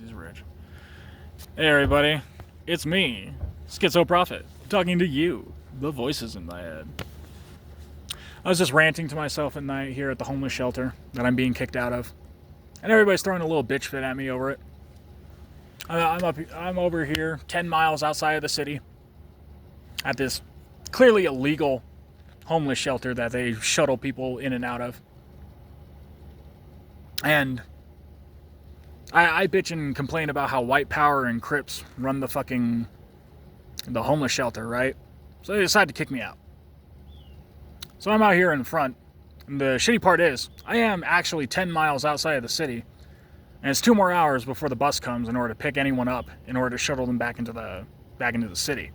He's rich. Hey everybody, it's me, Schizo Prophet, talking to you, the voices in my head. I was just ranting to myself at night here at the homeless shelter that I'm being kicked out of, and everybody's throwing a little bitch fit at me over it. I'm over here, 10 miles outside of the city, at this clearly illegal homeless shelter that they shuttle people in and out of, and I bitch and complain about how white power and Crips run the homeless shelter, right? So they decide to kick me out. So I'm out here in front, and the shitty part is, I am actually 10 miles outside of the city, and it's 2 more hours before the bus comes in order to pick anyone up, in order to shuttle them back into the city.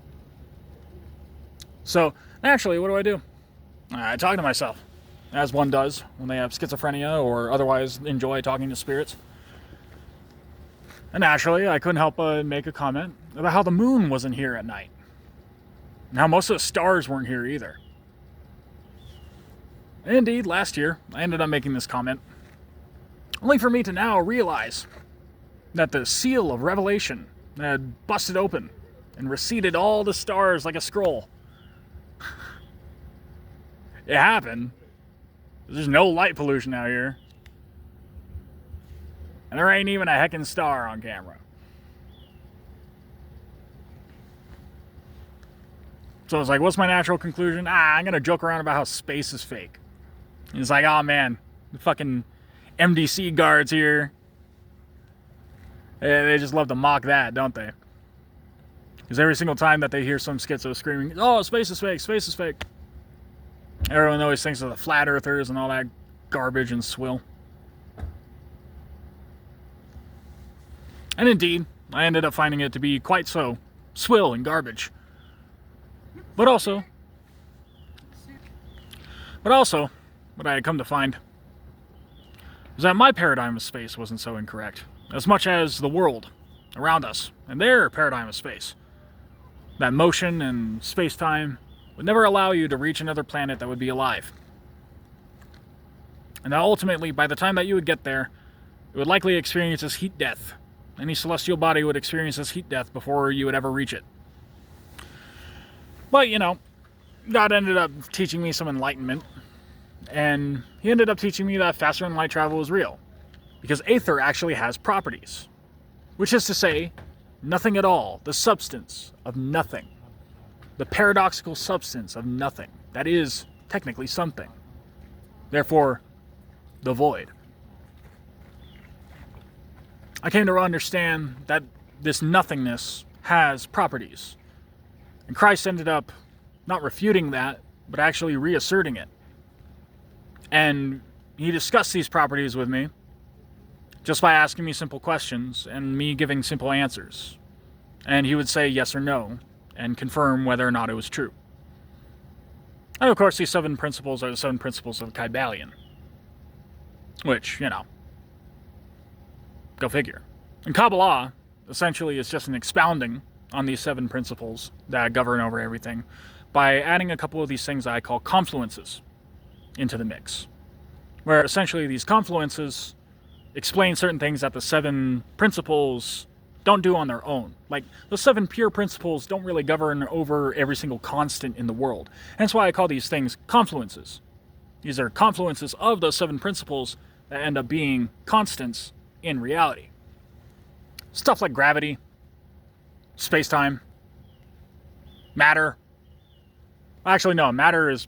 So, naturally, what do? I talk to myself, as one does when they have schizophrenia or otherwise enjoy talking to spirits. And naturally, I couldn't help but make a comment about how the moon wasn't here at night. And how most of the stars weren't here either. And indeed, last year, I ended up making this comment, only for me to now realize that the seal of Revelation had busted open and receded all the stars like a scroll. It happened. There's no light pollution out here. And there ain't even a heckin' star on camera. So it's like, what's my natural conclusion? I'm gonna joke around about how space is fake. And it's like, oh man, the fucking MDC guards here. They just love to mock that, don't they? Because every single time that they hear some schizo screaming, oh, space is fake, space is fake, everyone always thinks of the flat earthers and all that garbage and swill. And indeed, I ended up finding it to be quite so swill and garbage. But also, what I had come to find was that my paradigm of space wasn't so incorrect, as much as the world around us and their paradigm of space. That motion and space-time would never allow you to reach another planet that would be alive. And that ultimately, by the time that you would get there, it would likely experience this heat death. Any celestial body would experience this heat death before you would ever reach it. But, God ended up teaching me some enlightenment. And he ended up teaching me that faster than light travel is real. Because aether actually has properties. Which is to say, nothing at all. The substance of nothing. The paradoxical substance of nothing. That is technically something. Therefore, the void. I came to understand that this nothingness has properties. And Christ ended up not refuting that, but actually reasserting it. And he discussed these properties with me just by asking me simple questions and me giving simple answers. And he would say yes or no and confirm whether or not it was true. And of course, these 7 principles are the 7 principles of the Kybalion. Which, go figure. And Kabbalah, essentially, is just an expounding on these 7 principles that govern over everything by adding a couple of these things that I call confluences into the mix. Where essentially these confluences explain certain things that the 7 principles don't do on their own. Like, the 7 pure principles don't really govern over every single constant in the world. Hence why I call these things confluences. These are confluences of those 7 principles that end up being constants in reality. Stuff like gravity, space-time, matter. Actually, no, matter is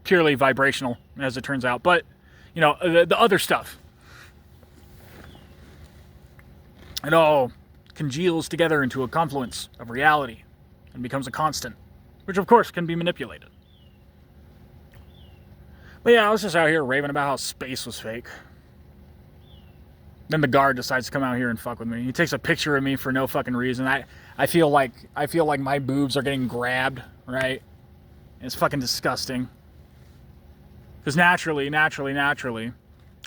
purely vibrational, as it turns out. But, the other stuff. It all congeals together into a confluence of reality and becomes a constant, which of course can be manipulated. But yeah, I was just out here raving about how space was fake. Then the guard decides to come out here and fuck with me. He takes a picture of me for no fucking reason. I feel like my boobs are getting grabbed, right? It's fucking disgusting. Because naturally,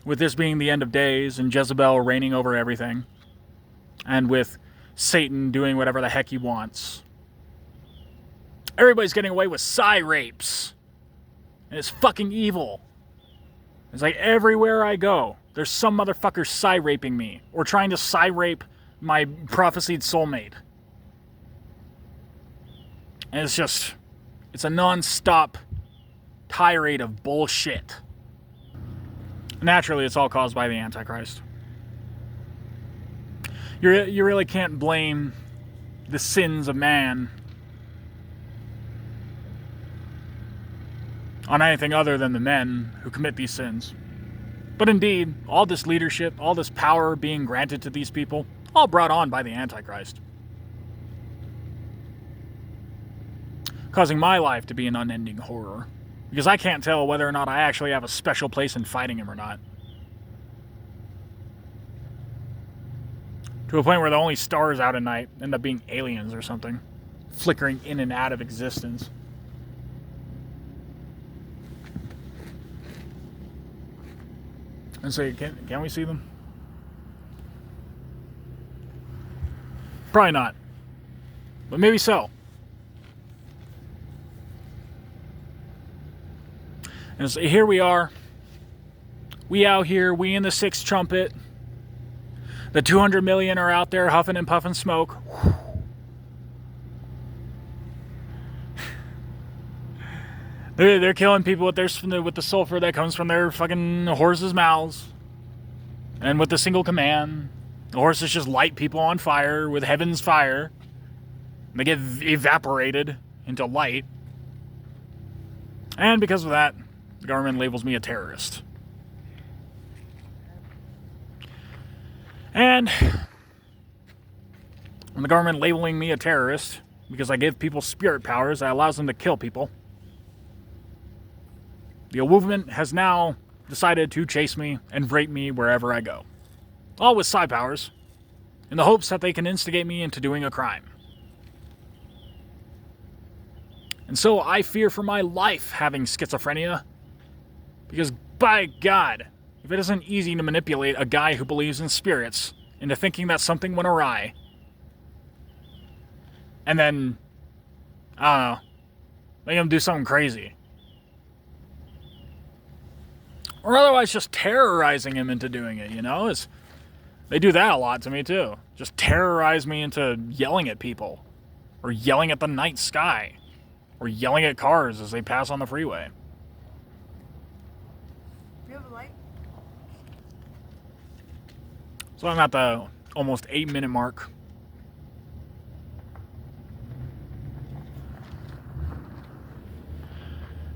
with this being the end of days and Jezebel reigning over everything, and with Satan doing whatever the heck he wants, everybody's getting away with psi rapes. And it's fucking evil. It's like everywhere I go, there's some motherfucker psi raping me, or trying to psi rape my prophesied soulmate. And it's a non-stop tirade of bullshit. Naturally, it's all caused by the Antichrist. You really can't blame the sins of man on anything other than the men who commit these sins. But indeed, all this leadership, all this power being granted to these people, all brought on by the Antichrist. Causing my life to be an unending horror. Because I can't tell whether or not I actually have a special place in fighting him or not. To a point where the only stars out at night end up being aliens or something. Flickering in and out of existence. And so, can we see them? Probably not. But maybe so. And so here we are. We out here, we in the sixth trumpet. The 200 million are out there huffing and puffing smoke. They're killing people with the sulfur that comes from their fucking horses' mouths. And with the single command, the horses just light people on fire with heaven's fire. They get evaporated into light. And because of that, the government labels me a terrorist. And when the government labeling me a terrorist because I give people spirit powers that allows them to kill people, the movement has now decided to chase me and rape me wherever I go. All with psi powers, in the hopes that they can instigate me into doing a crime. And so I fear for my life having schizophrenia, because by God, if it isn't easy to manipulate a guy who believes in spirits into thinking that something went awry, and then, I don't know, make him do something crazy. Or otherwise just terrorizing him into doing it, you know? They do that a lot to me too. Just terrorize me into yelling at people. Or yelling at the night sky. Or yelling at cars as they pass on the freeway. Do you have a light? So I'm at the almost 8-minute mark.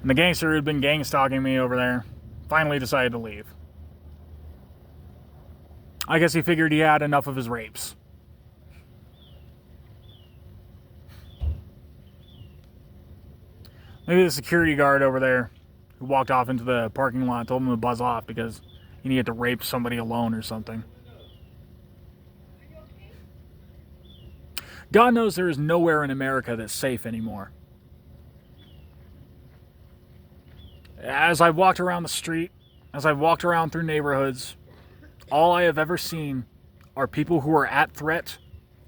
And the gangster who'd been gang stalking me over there finally decided to leave. I guess he figured he had enough of his rapes. Maybe the security guard over there who walked off into the parking lot told him to buzz off because he needed to rape somebody alone or something. God knows there is nowhere in America that's safe anymore. As I've walked around the street, as I've walked around through neighborhoods, all I have ever seen are people who are at threat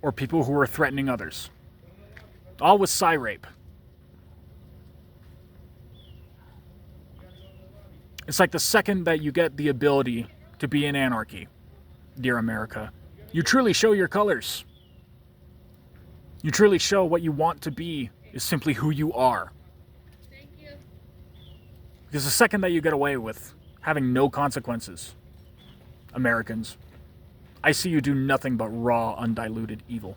or people who are threatening others. All with psi rape. It's like the second that you get the ability to be in anarchy, dear America, you truly show your colors. You truly show what you want to be is simply who you are. Because the second that you get away with having no consequences, Americans, I see you do nothing but raw, undiluted evil.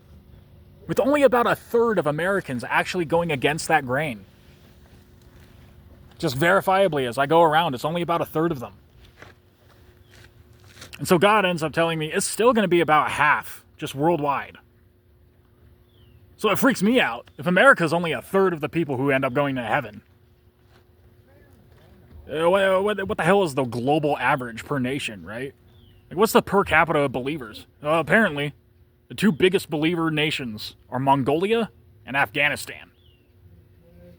With only about a third of Americans actually going against that grain. Just verifiably, as I go around, it's only about a third of them. And so God ends up telling me it's still going to be about half, just worldwide. So it freaks me out. If America's only a third of the people who end up going to heaven, what the hell is the global average per nation, right? Like, what's the per capita of believers? Apparently, the two biggest believer nations are Mongolia and Afghanistan.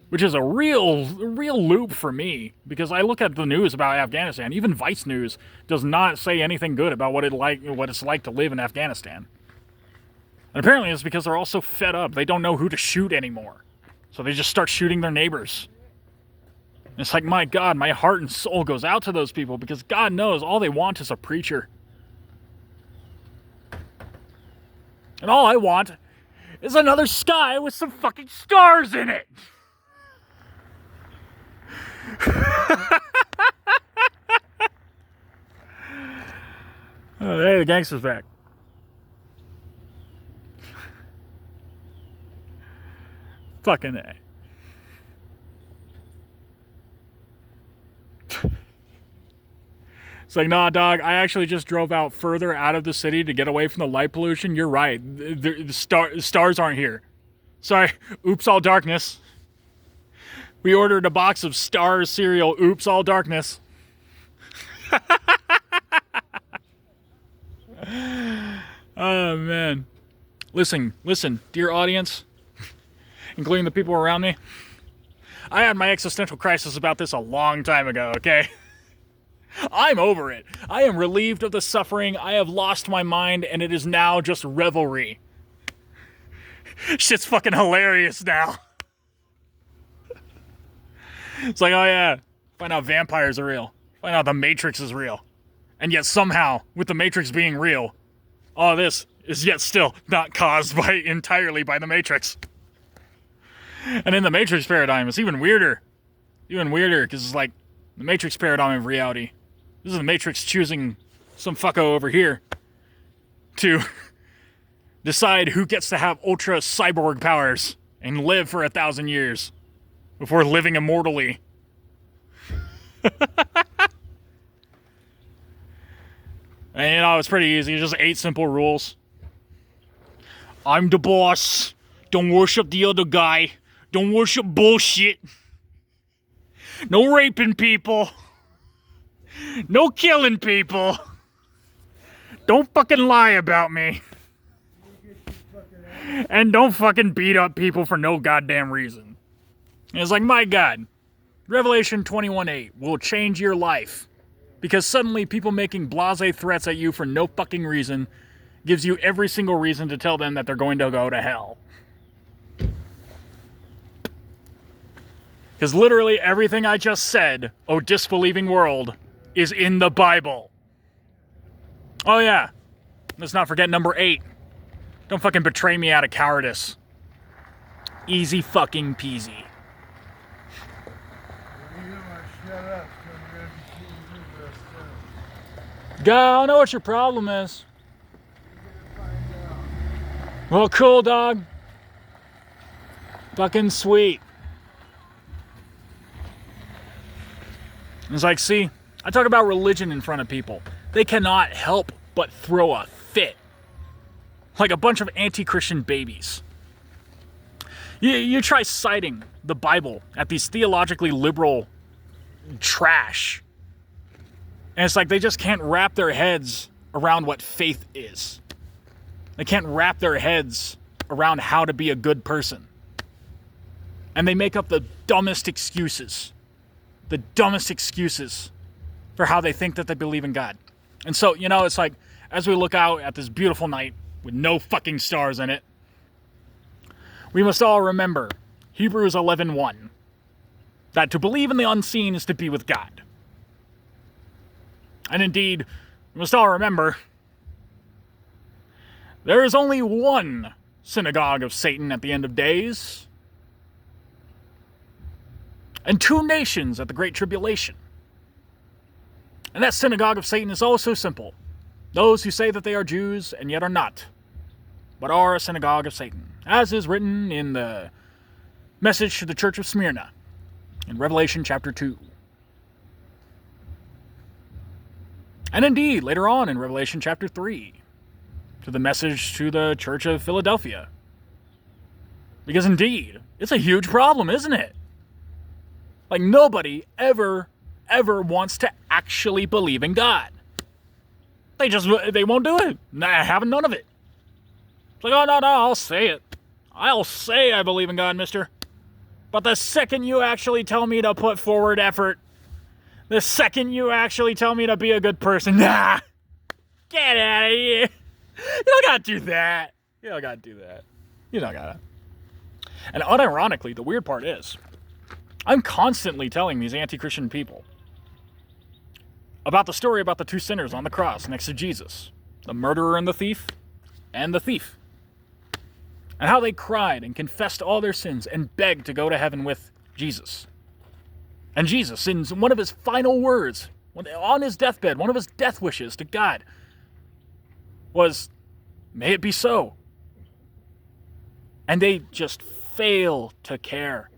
Which is a real loop for me, because I look at the news about Afghanistan. Even Vice News does not say anything good about what it's like to live in Afghanistan. And apparently it's because they're all so fed up, they don't know who to shoot anymore. So they just start shooting their neighbors. And it's like, my God, my heart and soul goes out to those people, because God knows all they want is a preacher. And all I want is another sky with some fucking stars in it. Oh, hey, the gangster's back. Fucking A. It's like, nah, dog, I actually just drove out further out of the city to get away from the light pollution. You're right. The stars aren't here. Sorry. Oops, all darkness. We ordered a box of Star cereal. Oops, all darkness. Oh, man. Listen, dear audience, including the people around me. I had my existential crisis about this a long time ago, okay? I'm over it. I am relieved of the suffering. I have lost my mind, and it is now just revelry. Shit's fucking hilarious now. It's like, oh yeah, find out vampires are real. Find out the Matrix is real. And yet somehow, with the Matrix being real, all this is yet still not caused entirely by the Matrix. And in the Matrix paradigm, it's even weirder. Even weirder, because it's like the Matrix paradigm of reality. This is the Matrix choosing some fucko over here to decide who gets to have ultra cyborg powers and live for 1,000 years before living immortally. And you know, it's pretty easy. Just 8 simple rules. I'm the boss. Don't worship the other guy. Don't worship bullshit. No raping people. No killing people. Don't fucking lie about me. And don't fucking beat up people for no goddamn reason. And it's like, my God, Revelation 21:8 will change your life. Because suddenly people making blasé threats at you for no fucking reason gives you every single reason to tell them that they're going to go to hell. Because literally everything I just said, oh disbelieving world, is in the Bible. Oh yeah, let's not forget number 8. Don't fucking betray me out of cowardice. Easy fucking peasy. God, I don't know what your problem is. Well, cool, dog. Fucking sweet. It's like, see, I talk about religion in front of people. They cannot help but throw a fit. Like a bunch of anti-Christian babies. You try citing the Bible at these theologically liberal trash. And it's like they just can't wrap their heads around what faith is. They can't wrap their heads around how to be a good person. And they make up the dumbest excuses. The dumbest excuses for how they think that they believe in God. And so, you know, it's like, as we look out at this beautiful night with no fucking stars in it, we must all remember Hebrews 11:1, that to believe in the unseen is to be with God. And indeed, we must all remember there is only one synagogue of Satan at the end of days, and 2 nations at the Great Tribulation. And that synagogue of Satan is also simple. Those who say that they are Jews and yet are not, but are a synagogue of Satan, as is written in the message to the church of Smyrna in Revelation chapter 2. And indeed, later on in Revelation chapter 3, to the message to the church of Philadelphia. Because indeed, it's a huge problem, isn't it? Like, nobody ever wants to actually believe in God. They won't do it. Nah, having none of it. It's like, oh, no, I'll say it. I'll say I believe in God, mister. But the second you actually tell me to put forward effort, the second you actually tell me to be a good person, nah, get out of here. You don't gotta do that. You don't gotta. And unironically, the weird part is, I'm constantly telling these anti-Christian people about the story about the 2 sinners on the cross next to Jesus. The murderer and the thief. and how they cried and confessed all their sins and begged to go to heaven with Jesus. And Jesus, in one of his final words, on his deathbed, one of his death wishes to God was, "May it be so." And they just fail to care.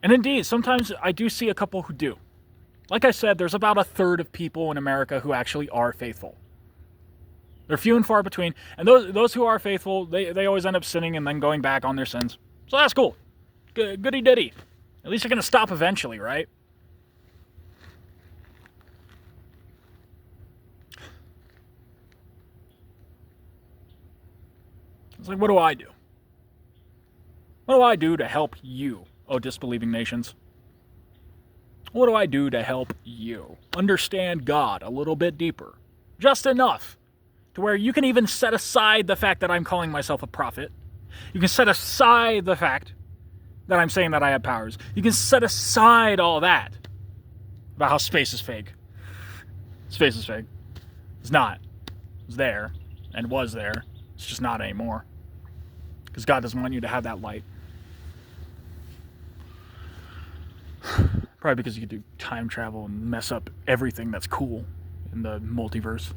And indeed, sometimes I do see a couple who do. Like I said, there's about a third of people in America who actually are faithful. They're few and far between. And those who are faithful, they always end up sinning and then going back on their sins. So that's cool. Goody ditty. At least you're going to stop eventually, right? It's like, what do I do? What do I do to help you, oh disbelieving nations? What do I do to help you understand God a little bit deeper? Just enough to where you can even set aside the fact that I'm calling myself a prophet. You can set aside the fact that I'm saying that I have powers. You can set aside all that about how space is fake. Space is fake. It's not. It's there and was there. It's just not anymore. Because God doesn't want you to have that light. Probably because you could do time travel and mess up everything that's cool in the multiverse.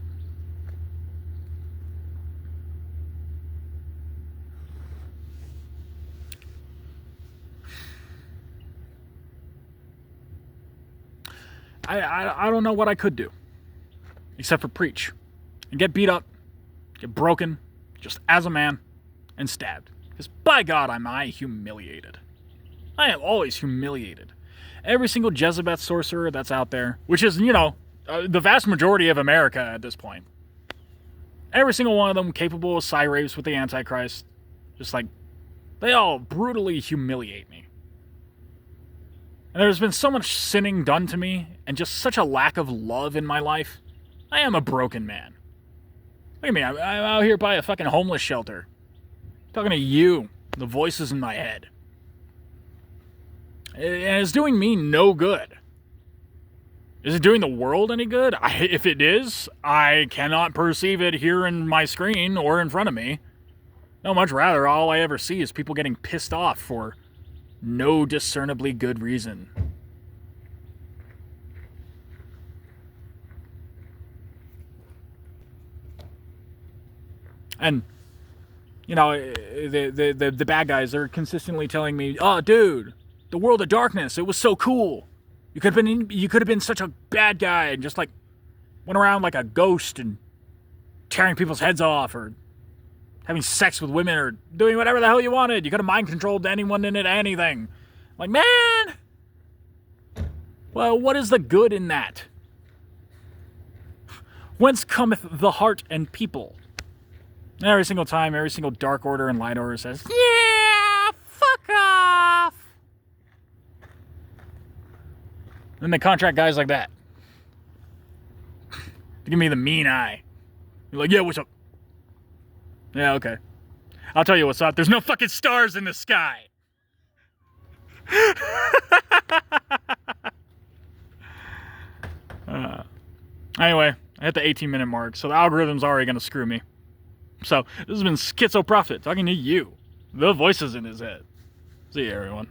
I don't know what I could do except for preach and get beat up, get broken, just as a man, and stabbed. Because by God, am I humiliated. I am always humiliated. Every single Jezebel sorcerer that's out there, which is, the vast majority of America at this point. Every single one of them capable of psi rapes with the Antichrist. Just like, they all brutally humiliate me. And there's been so much sinning done to me, and just such a lack of love in my life. I am a broken man. Look at me, I'm out here by a fucking homeless shelter. Talking to you, the voices in my head. And it's doing me no good. Is it doing the world any good? If it is, I cannot perceive it here in my screen or in front of me. No, much rather, all I ever see is people getting pissed off for no discernibly good reason. And, the bad guys are consistently telling me, "Oh, dude, the world of darkness, it was so cool. You could have been such a bad guy and just like went around like a ghost and tearing people's heads off or having sex with women or doing whatever the hell you wanted. You could have mind controlled anyone in it, anything." Like, man, well, what is the good in that? Whence cometh the heart and people? And every single time, every single Dark Order and Light Order says, "Yeah, fuck off." Then they contract guys like that to give me the mean eye. You're like, "Yeah, what's up?" "Yeah, okay. I'll tell you what's up. There's no fucking stars in the sky." Anyway, I hit the 18-minute mark, so the algorithm's already going to screw me. So, this has been Schizo Prophet talking to you, the voices in his head. See you, everyone.